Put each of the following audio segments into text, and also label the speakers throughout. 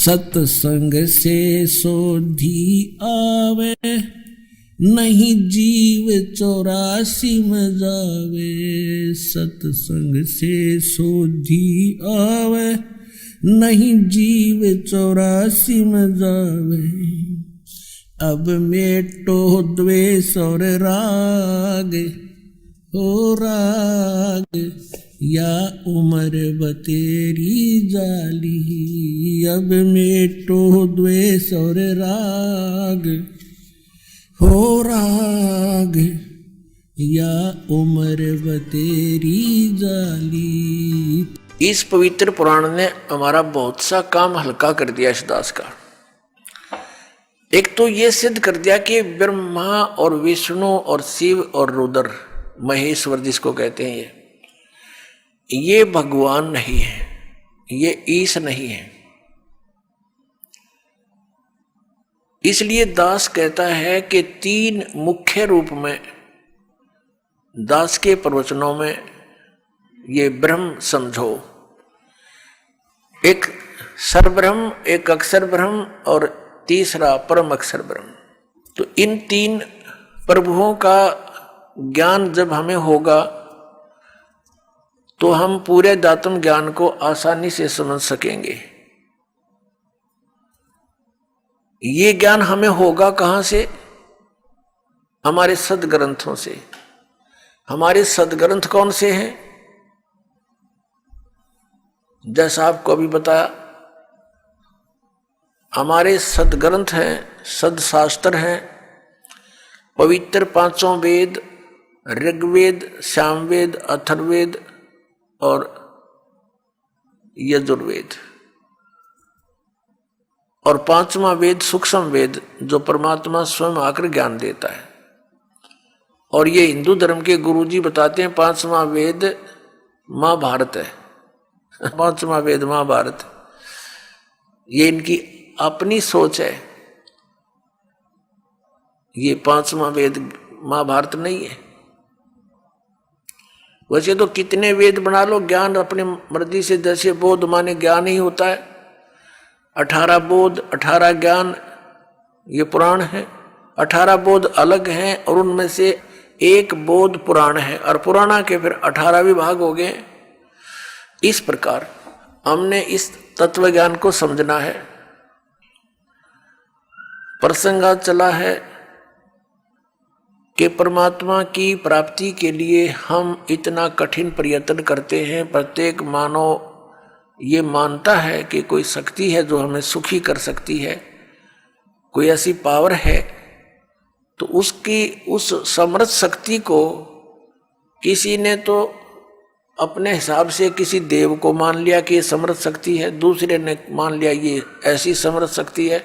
Speaker 1: सत्संग से सोधी आवे, नहीं जीव 84 में जावे। सत्संग से सोधी आवे, नहीं जीव 84 में जावे। अब मेटो द्वेष और राग, हो राग या उम्र बतेरी जाली। अब मेटो द्वेष और राग, हो राग या उम्र बतेरी जाली।
Speaker 2: इस पवित्र पुराण ने हमारा बहुत सा काम हल्का कर दिया इस दास का। एक तो ये सिद्ध कर दिया कि ब्रह्मा और विष्णु और शिव और रुद्र, महेश्वर जिसको कहते हैं, ये भगवान नहीं है, ये ईश नहीं है। इसलिए दास कहता है कि 3 मुख्य रूप में दास के प्रवचनों में ये ब्रह्म समझो। एक सरब्रह्म, एक अक्षर ब्रह्म और तीसरा परम अक्षर ब्रह्म। तो इन 3 प्रभुओं का ज्ञान जब हमें होगा तो हम पूरे दातम ज्ञान को आसानी से समझ सकेंगे। ये ज्ञान हमें होगा कहां से? हमारे सदग्रंथों से। हमारे सदग्रंथ कौन से हैं? जैसा आपको अभी बताया, हमारे सदग्रंथ हैं, सदशास्त्र हैं, पवित्र 5 वेद, ऋग्वेद, सामवेद, अथर्ववेद और यजुर्वेद। और 5वां वेद सूक्ष्म वेद, जो परमात्मा स्वयं आकर ज्ञान देता है। और ये हिंदू धर्म के गुरुजी बताते हैं 5वां वेद महाभारत है। 5वां वेद महाभारत, ये इनकी अपनी सोच है। ये 5वां वेद महाभारत नहीं है। वैसे तो कितने वेद बना लो, ज्ञान अपनी मर्जी से, जैसे बोध माने ज्ञान ही होता है। 18 बोध, 18 ज्ञान, ये पुराण है। 18 बोध अलग हैं और उनमें से एक बोध पुराण है, और पुराणा के फिर 18 विभाग हो गए। इस प्रकार हमने इस तत्व ज्ञान को समझना है। प्रसंग चला है कि परमात्मा की प्राप्ति के लिए हम इतना कठिन प्रयत्न करते हैं। प्रत्येक मानव ये मानता है कि कोई शक्ति है जो हमें सुखी कर सकती है, कोई ऐसी पावर है। तो उसकी उस समर्थ शक्ति को किसी ने तो अपने हिसाब से किसी देव को मान लिया कि ये समर्थ शक्ति है, दूसरे ने मान लिया ये ऐसी समर्थ शक्ति है,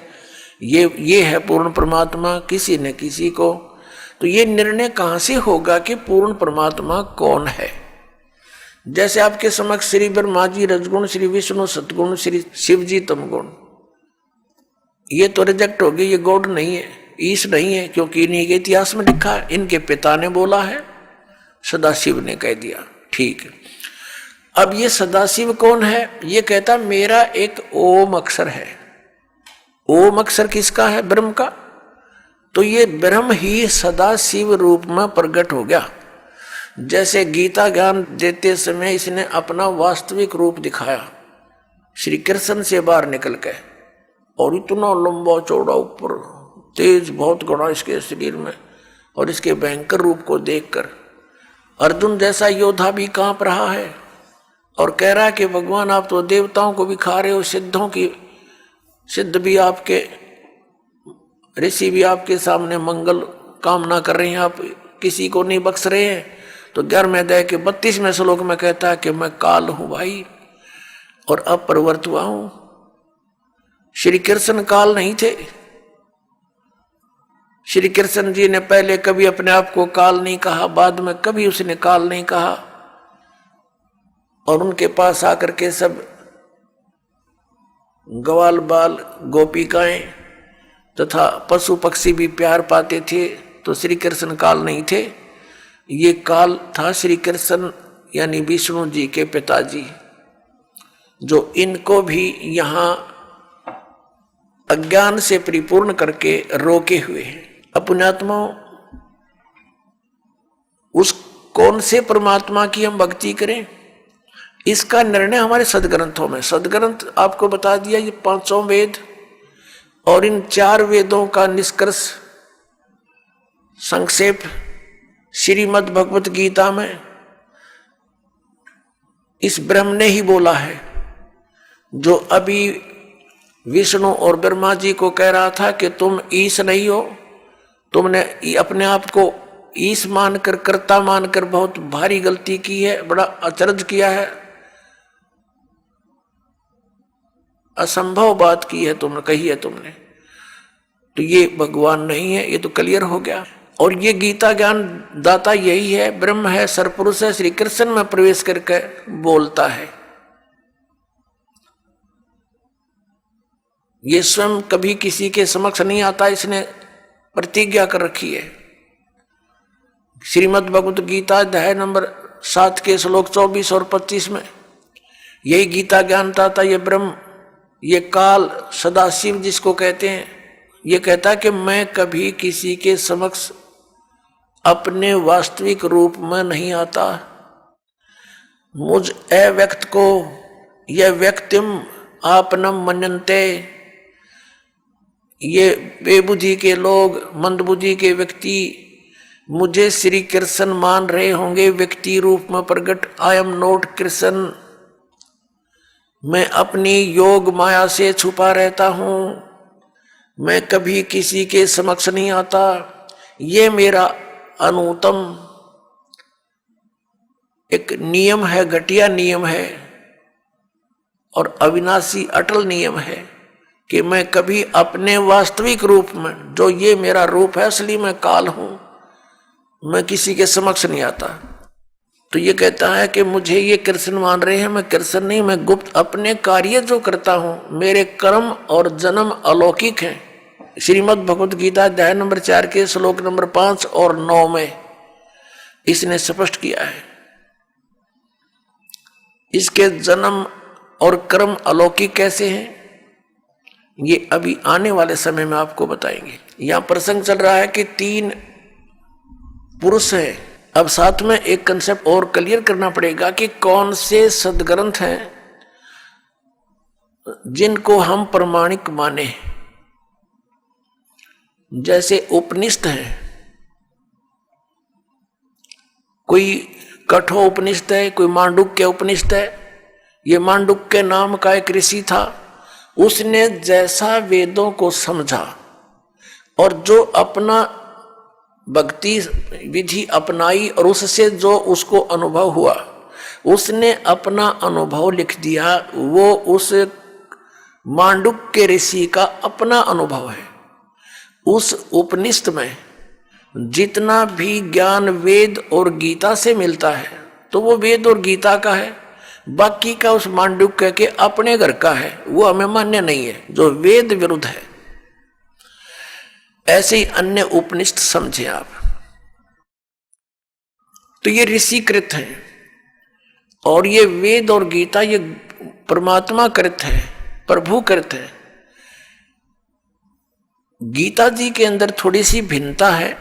Speaker 2: ये है पूर्ण परमात्मा, किसी ने किसी को। तो ये निर्णय कहाँ से होगा कि पूर्ण परमात्मा कौन है? जैसे आपके समक्ष श्री ब्रह्मा जी रजगुण, श्री विष्णु सतगुण, श्री शिव जी तमगुण, ये तो रिजेक्ट हो गई, ये गॉड नहीं है, ईश नहीं है, क्योंकि इन्हीं के इतिहास में लिखा है, इनके पिता ने बोला है, सदाशिव ने कह दिया। ठीक है, अब ये सदाशिव कौन है? ये कहता मेरा एक ओम अक्षर है। ओम अक्षर किसका है? ब्रह्म का। तो ये ब्रह्म ही सदाशिव रूप में प्रकट हो गया। जैसे गीता ज्ञान देते समय इसने अपना वास्तविक रूप दिखाया श्री कृष्ण से बाहर निकल के, और इतना लंबा चौड़ा, ऊपर तेज बहुत घना इसके शरीर में, और इसके भयंकर रूप को देखकर अर्जुन जैसा योद्धा भी कांप रहा है और कह रहा है कि भगवान आप तो देवताओं को भी खा रहे हो, सिद्धों की सिद्ध भी आपके, ऋषि भी आपके सामने मंगल कामना कर रहे हैं, आप किसी को नहीं बख्श रहे हैं। तो 11वें अध्याय के 32वें श्लोक में कहता है कि मैं काल हूं भाई और अपरिवर्त हुआ हूं। श्री कृष्ण काल नहीं थे। श्री कृष्ण जी ने पहले कभी अपने आप को काल नहीं कहा, बाद में कभी उसने काल नहीं कहा, और उनके पास आकर के सब ग्वाल बाल गोपिकाएं तथा पशु पक्षी भी प्यार पाते थे। तो श्री कृष्ण काल नहीं थे, ये काल था श्री कृष्ण यानी विष्णु जी के पिताजी, जो इनको भी यहाँ अज्ञान से परिपूर्ण करके रोके हुए हैं। अब पुण्यात्मा, उस कौन से परमात्मा की हम भक्ति करें, इसका निर्णय हमारे सदग्रंथों में। सदग्रंथ आपको बता दिया, ये 5 वेद और इन 4 वेदों का निष्कर्ष संक्षेप श्रीमद् भगवत गीता में इस ब्रह्म ने ही बोला है, जो अभी विष्णु और ब्रह्मा जी को कह रहा था कि तुम ईश नहीं हो, तुमने अपने आप को ईश मानकर, कर्ता मानकर बहुत भारी गलती की है, बड़ा अचरज किया है, असंभव बात की है तुमने, कही है तुमने, तो ये भगवान नहीं है। ये तो क्लियर हो गया। और ये गीता ज्ञान दाता यही है, ब्रह्म है, सरपुरुष है, श्री कृष्ण में प्रवेश करके बोलता है। ये स्वयं कभी किसी के समक्ष नहीं आता, इसने प्रतिज्ञा कर रखी है। श्रीमद् भगवत गीता अध्याय नंबर 7 के श्लोक 24 और 25 में यही गीता ज्ञान दाता, ये ब्रह्म, ये काल, सदाशिव जिसको कहते हैं, ये कहता है कि मैं कभी किसी के समक्ष अपने वास्तविक रूप में नहीं आता। मुझ अव्यक्त को यह व्यक्तिम आपनम मनन्ते, ये बेबुद्धि के लोग, मंदबुद्धि के व्यक्ति मुझे श्री कृष्ण मान रहे होंगे व्यक्ति रूप में प्रकट। आई एम नॉट कृष्ण, मैं अपनी योग माया से छुपा रहता हूं, मैं कभी किसी के समक्ष नहीं आता। ये मेरा अनुत्तम एक नियम है, घटिया नियम है और अविनाशी अटल नियम है कि मैं कभी अपने वास्तविक रूप में, जो ये मेरा रूप है, असली मैं काल हूं, मैं किसी के समक्ष नहीं आता। तो ये कहता है कि मुझे ये कृष्ण मान रहे हैं, मैं कृष्ण नहीं, मैं गुप्त अपने कार्य जो करता हूं, मेरे कर्म और जन्म अलौकिक हैं। श्रीमद् भगवत गीता अध्याय नंबर 4 के श्लोक नंबर 5 और 9 में इसने स्पष्ट किया है। इसके जन्म और कर्म अलौकिक कैसे हैं, ये अभी आने वाले समय में आपको बताएंगे। यहां प्रसंग चल रहा है कि 3 पुरुष हैं। अब साथ में एक कंसेप्ट और क्लियर करना पड़ेगा कि कौन से सदग्रंथ हैं जिनको हम प्रमाणिक माने। जैसे उपनिषद है, कोई कठोर उपनिषद है, कोई मांडुक्य उपनिषद है। ये मांडुक्य नाम का एक ऋषि था, उसने जैसा वेदों को समझा और जो अपना भक्ति विधि अपनाई और उससे जो उसको अनुभव हुआ, उसने अपना अनुभव लिख दिया। वो उस मांडुक्य ऋषि का अपना अनुभव है। उस उपनिषद में जितना भी ज्ञान वेद और गीता से मिलता है तो वो वेद और गीता का है, बाकी का उस मांडुक्य के अपने घर का है, वो हमें मान्य नहीं है, जो वेद विरुद्ध है। ऐसे ही अन्य उपनिषद समझे आप। तो ये ऋषिकृत हैं और ये वेद और गीता ये परमात्मा कृत है, प्रभु कृत है। गीता जी के अंदर थोड़ी सी भिन्नता है।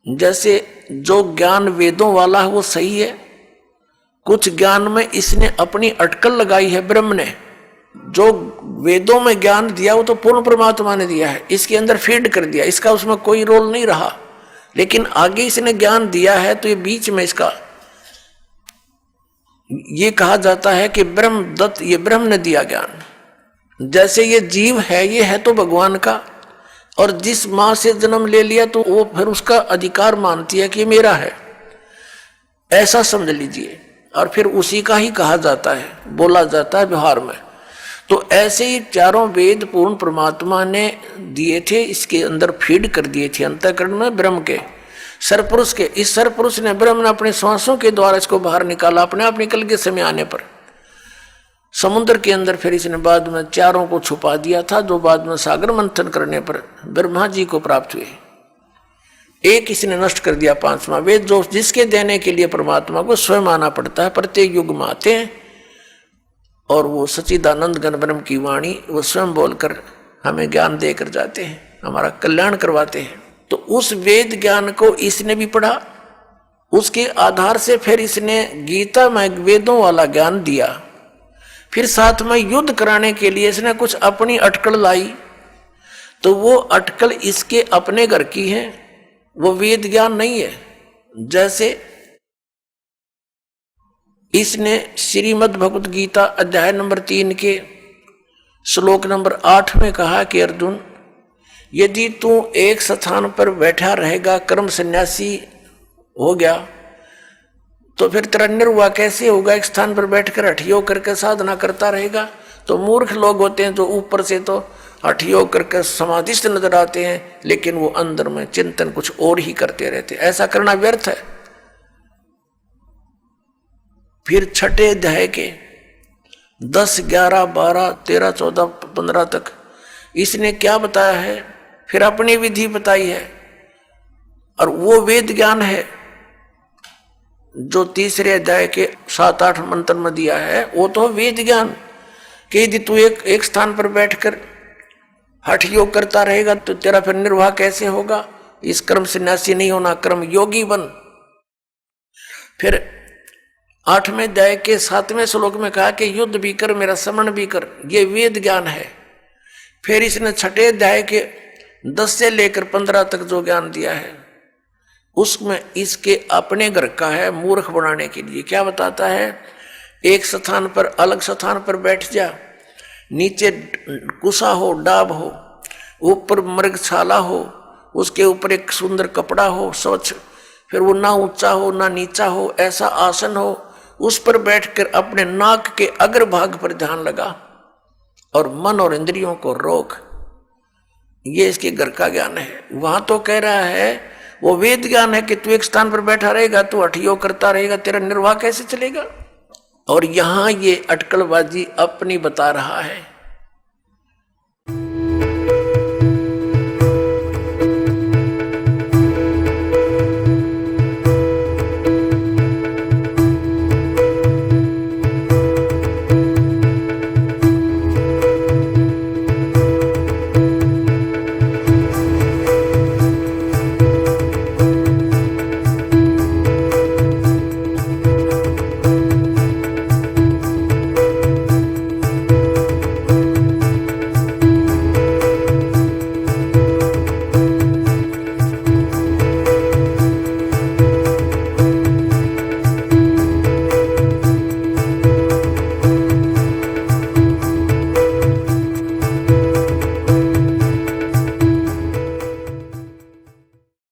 Speaker 2: जैसे जो ज्ञान वेदों वाला है वो सही है, कुछ ज्ञान में इसने अपनी अटकल लगाई है। ब्रह्म ने जो वेदों में ज्ञान दिया वो तो पूर्ण परमात्मा ने दिया है, इसके अंदर फीड कर दिया, इसका उसमें कोई रोल नहीं रहा। लेकिन आगे इसने ज्ञान दिया है तो ये बीच में इसका ये कहा जाता है कि ब्रह्म दत्त, ये ब्रह्म ने दिया ज्ञान। जैसे ये जीव है, ये है तो भगवान का, और जिस माँ से जन्म ले लिया तो वो फिर उसका अधिकार मानती है कि ये मेरा है, ऐसा समझ लीजिए। और फिर उसी का ही कहा जाता है, बोला जाता है व्यवहार में। तो ऐसे ही चारों वेद पूर्ण परमात्मा ने दिए थे, इसके अंदर फीड कर दिए थे अंतःकरण में ब्रह्म के, सरपुरुष के। इस सरपुरुष ने, ब्रह्म ने अपने श्वासों के द्वारा इसको बाहर निकाला। अपने आप निकल के समय आने पर समुद्र के अंदर फिर इसने बाद में चारों को छुपा दिया था, जो बाद में सागर मंथन करने पर ब्रह्मा जी को प्राप्त हुए। एक इसने नष्ट कर दिया, 5वां वेद, जो जिसके देने के लिए परमात्मा को स्वयं आना पड़ता है। प्रत्येक युग में आते हैं और वो सच्चिदानंद घन ब्रह्म की वाणी वो स्वयं बोलकर हमें ज्ञान देकर जाते हैं, हमारा कल्याण करवाते हैं। तो उस वेद ज्ञान को इसने भी पढ़ा, उसके आधार से फिर इसने गीता में वेदों वाला ज्ञान दिया। फिर साथ में युद्ध कराने के लिए इसने कुछ अपनी अटकल लाई, तो वो अटकल इसके अपने घर की है, वो वेद ज्ञान नहीं है। जैसे इसने श्रीमद् भगवत गीता अध्याय नंबर 3 के श्लोक नंबर 8 में कहा कि अर्जुन, यदि तू एक स्थान पर बैठा रहेगा, कर्म सन्यासी हो गया, तो फिर तेरा निर्वाह कैसे होगा? एक स्थान पर बैठकर हठ योग करके साधना करता रहेगा। तो मूर्ख लोग होते हैं जो ऊपर से तो हठ योग करके समाधिस्थ नजर आते हैं, लेकिन वो अंदर में चिंतन कुछ और ही करते रहते। ऐसा करना व्यर्थ है। फिर छठे अध्याय के 10, 11, 12, 13, 14, 15 तक इसने क्या बताया है? फिर अपनी विधि बताई है, और वो वेद ज्ञान है जो तीसरे अध्याय के 7, 8 मंत्र में दिया है। वो तो वेद ज्ञान कि यदि तू एक स्थान पर बैठकर हठ योग करता रहेगा तो तेरा फिर निर्वाह कैसे होगा? इस कर्म सन्यासी नहीं होना, कर्म योगी बन। फिर 8वें अध्याय के 7वें श्लोक में कहा कि युद्ध भी कर, मेरा स्मरण भी कर, ये वेद ज्ञान है। फिर इसने छठे अध्याय के 10 से लेकर 15 तक जो ज्ञान दिया है, उसमें इसके अपने घर का है मूर्ख बनाने के लिए। क्या बताता है? एक स्थान पर, अलग स्थान पर बैठ जा, नीचे कुसा हो, डाब हो, ऊपर मृगशाला हो, उसके ऊपर एक सुंदर कपड़ा हो स्वच्छ, फिर वो ना ऊंचा हो ना नीचा हो, ऐसा आसन हो, उस पर बैठकर अपने नाक के अग्रभाग पर ध्यान लगा और मन और इंद्रियों को रोक। ये इसके घर का ज्ञान है। वहां तो कह रहा है वो वेद ज्ञान है कि तू एक स्थान पर बैठा रहेगा, तू हठ योग करता रहेगा, तेरा निर्वाह कैसे चलेगा? और यहां ये अटकलबाजी अपनी बता रहा है।